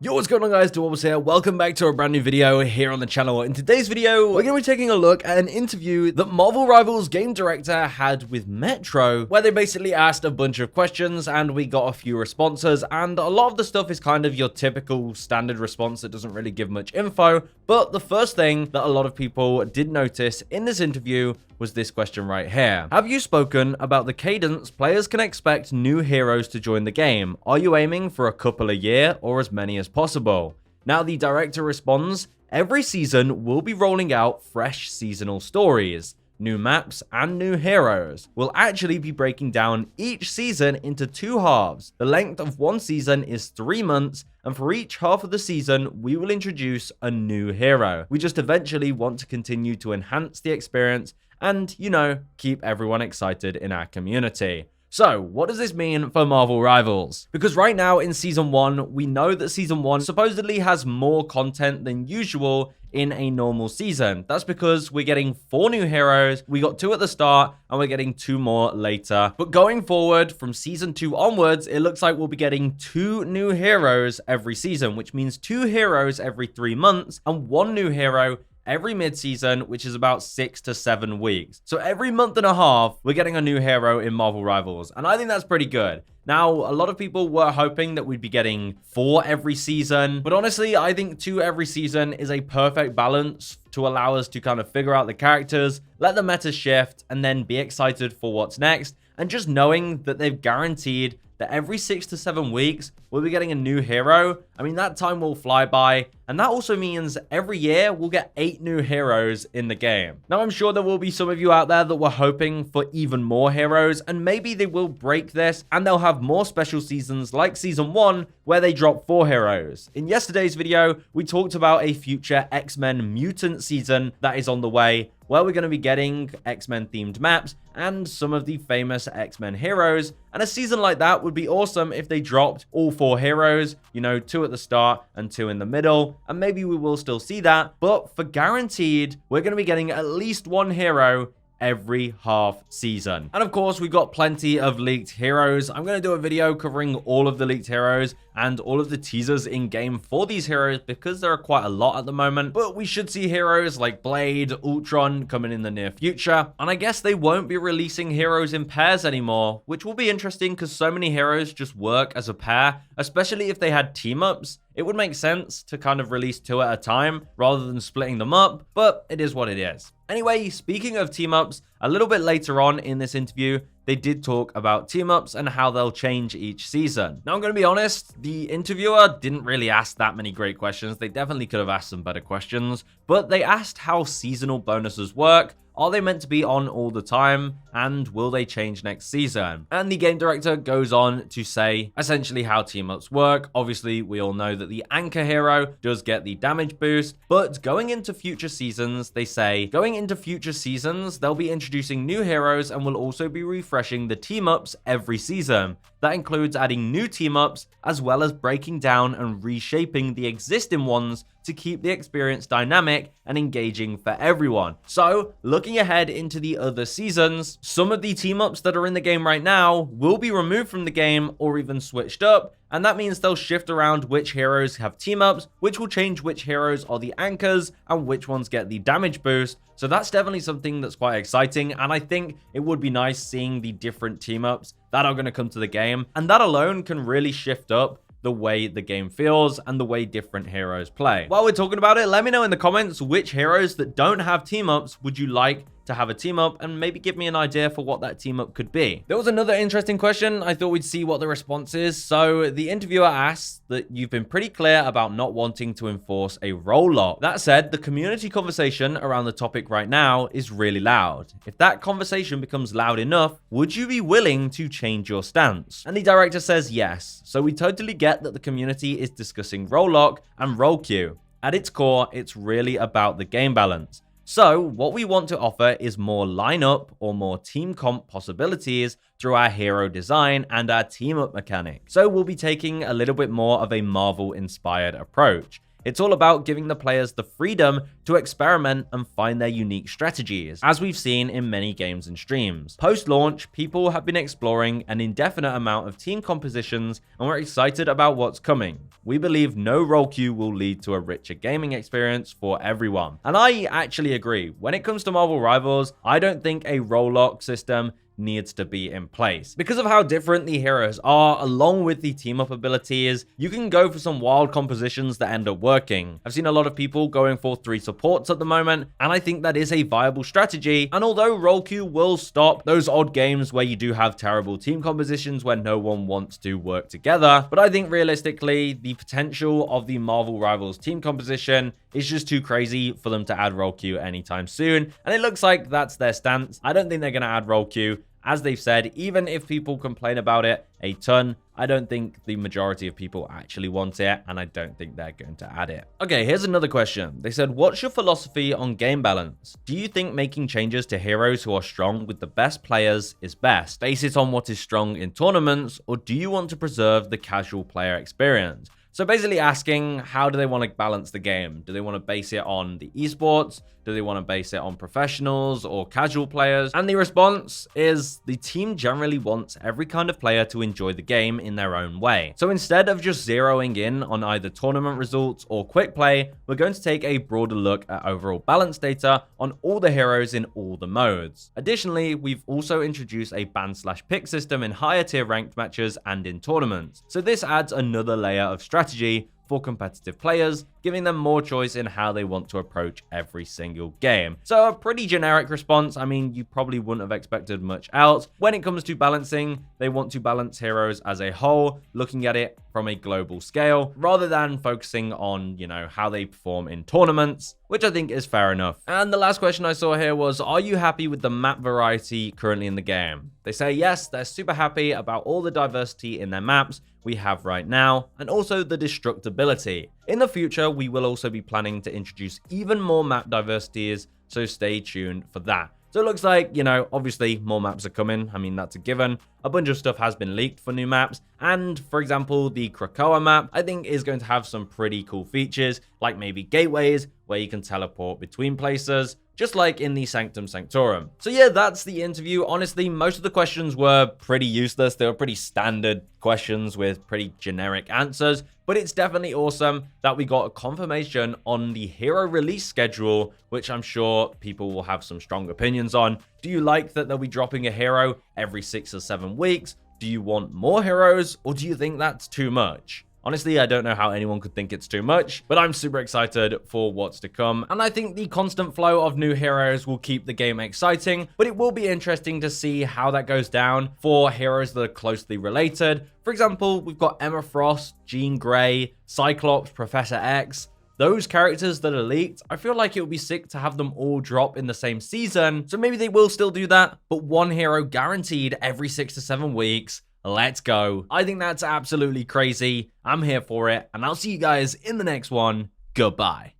Yo, what's going on guys, Dwarves here. Welcome back to a brand new video here on the channel. In today's video, we're going to be taking a look at an interview that Marvel Rivals game director had with Metro, where they basically asked a bunch of questions and we got a few responses, and a lot of the stuff is kind of your typical standard response that doesn't really give much info. But the first thing that a lot of people did notice in this interview was this question right here. Have you spoken about the cadence players can expect new heroes to join the game? Are you aiming for a couple a year or as many as possible? Now the director responds, every season we'll be rolling out fresh seasonal stories, new maps, and new heroes. We'll actually be breaking down each season into two halves. The length of one season is 3 months, and for each half of the season, we will introduce a new hero. We just eventually want to continue to enhance the experience and, you know, keep everyone excited in our community. So, what does this mean for Marvel Rivals? Because right now in Season 1, we know that Season 1 supposedly has more content than usual in a normal season. That's because we're getting 4 new heroes, we got 2 at the start, and we're getting 2 more later. But going forward, from Season 2 onwards, it looks like we'll be getting 2 new heroes every season, which means 2 heroes every 3 months, and 1 new hero every mid-season, which is about 6 to 7 weeks. So every month and a half, we're getting a new hero in Marvel Rivals, and I think that's pretty good. Now, a lot of people were hoping that we'd be getting 4 every season, but honestly, I think 2 every season is a perfect balance to allow us to kind of figure out the characters, let the meta shift, and then be excited for what's next. And just knowing that they've guaranteed that every 6 to 7 weeks, we'll be getting a new hero. I mean, that time will fly by. And that also means every year we'll get 8 new heroes in the game. Now, I'm sure there will be some of you out there that were hoping for even more heroes, and maybe they will break this and they'll have more special seasons like Season 1 where they drop 4 heroes. In yesterday's video, we talked about a future X-Men Mutant season that is on the way, where we're going to be getting X-Men themed maps and some of the famous X-Men heroes. And a season like that would be awesome if they dropped all 4 heroes, you know, 2 at the start and 2 in the middle. And maybe we will still see that, but for guaranteed, we're going to be getting at least 1 hero every half season. And of course, we've got plenty of leaked heroes. I'm going to do a video covering all of the leaked heroes and all of the teasers in game for these heroes because there are quite a lot at the moment. But we should see heroes like Blade, Ultron coming in the near future. And I guess they won't be releasing heroes in pairs anymore, which will be interesting because so many heroes just work as a pair, especially if they had team-ups. It would make sense to kind of release 2 at a time rather than splitting them up, but it is what it is. Anyway, speaking of team-ups, a little bit later on in this interview, they did talk about team-ups and how they'll change each season. Now, I'm going to be honest, the interviewer didn't really ask that many great questions. They definitely could have asked some better questions, but they asked how seasonal bonuses work. Are they meant to be on all the time? And will they change next season? And the game director goes on to say essentially how team-ups work. Obviously, we all know that the anchor hero does get the damage boost, but going into future seasons, they say, going into future seasons, they'll be introducing new heroes and will also be refreshing the team-ups every season. That includes adding new team-ups, as well as breaking down and reshaping the existing ones to keep the experience dynamic and engaging for everyone. So, looking ahead into the other seasons, some of the team-ups that are in the game right now will be removed from the game or even switched up, and that means they'll shift around which heroes have team-ups, which will change which heroes are the anchors, and which ones get the damage boost. So that's definitely something that's quite exciting, and I think it would be nice seeing the different team-ups that are going to come to the game, and that alone can really shift up the way the game feels and the way different heroes play. While we're talking about it, let me know in the comments which heroes that don't have team-ups would you like to have a team up, and maybe give me an idea for what that team up could be. There was another interesting question. I thought we'd see what the response is. So the interviewer asked that you've been pretty clear about not wanting to enforce a role lock. That said, the community conversation around the topic right now is really loud. If that conversation becomes loud enough, would you be willing to change your stance? And the director says yes. So we totally get that the community is discussing role lock and role queue. At its core, it's really about the game balance. So what we want to offer is more lineup or more team comp possibilities through our hero design and our team up mechanic. So we'll be taking a little bit more of a Marvel inspired approach. It's all about giving the players the freedom to experiment and find their unique strategies, as we've seen in many games and streams. Post-launch, people have been exploring an indefinite amount of team compositions, and we're excited about what's coming. We believe no role queue will lead to a richer gaming experience for everyone. And I actually agree. When it comes to Marvel Rivals, I don't think a role lock system needs to be in place. Because of how different the heroes are, along with the team up abilities, you can go for some wild compositions that end up working. I've seen a lot of people going for 3 supports at the moment, and I think that is a viable strategy. And although role queue will stop those odd games where you do have terrible team compositions where no one wants to work together, but I think realistically, the potential of the Marvel Rivals team composition is just too crazy for them to add role queue anytime soon, and it looks like that's their stance. I don't think they're going to add role queue. As they've said, even if people complain about it a ton, I don't think the majority of people actually want it, and I don't think they're going to add it. Okay, here's another question. They said, what's your philosophy on game balance? Do you think making changes to heroes who are strong with the best players is best? Base it on what is strong in tournaments, or do you want to preserve the casual player experience? So basically asking, how do they want to balance the game? Do they want to base it on the esports? Do they want to base it on professionals or casual players? And the response is the team generally wants every kind of player to enjoy the game in their own way. So instead of just zeroing in on either tournament results or quick play, we're going to take a broader look at overall balance data on all the heroes in all the modes. Additionally, we've also introduced a ban/pick system in higher tier ranked matches and in tournaments. So this adds another layer of strategy for competitive players, giving them more choice in how they want to approach every single game. So a pretty generic response. I mean, you probably wouldn't have expected much else. When it comes to balancing, they want to balance heroes as a whole, looking at it from a global scale, rather than focusing on, how they perform in tournaments, which I think is fair enough. And the last question I saw here was, are you happy with the map variety currently in the game? They say yes, they're super happy about all the diversity in their maps we have right now, and also the destructibility. In the future, we will also be planning to introduce even more map diversities, so stay tuned for that. So it looks like, obviously more maps are coming. I mean, that's a given. A bunch of stuff has been leaked for new maps. And for example, the Krakoa map, I think is going to have some pretty cool features, like maybe gateways where you can teleport between places, just like in the Sanctum Sanctorum. So yeah, that's the interview. Honestly, most of the questions were pretty useless. They were pretty standard questions with pretty generic answers, but it's definitely awesome that we got a confirmation on the hero release schedule, which I'm sure people will have some strong opinions on. Do you like that they'll be dropping a hero every 6 or 7 weeks? Do you want more heroes, or do you think that's too much? Honestly, I don't know how anyone could think it's too much, but I'm super excited for what's to come. And I think the constant flow of new heroes will keep the game exciting, but it will be interesting to see how that goes down for heroes that are closely related. For example, we've got Emma Frost, Jean Grey, Cyclops, Professor X. Those characters that are leaked, I feel like it would be sick to have them all drop in the same season. So maybe they will still do that, but one hero guaranteed every 6 to 7 weeks. Let's go. I think that's absolutely crazy. I'm here for it, and I'll see you guys in the next one. Goodbye.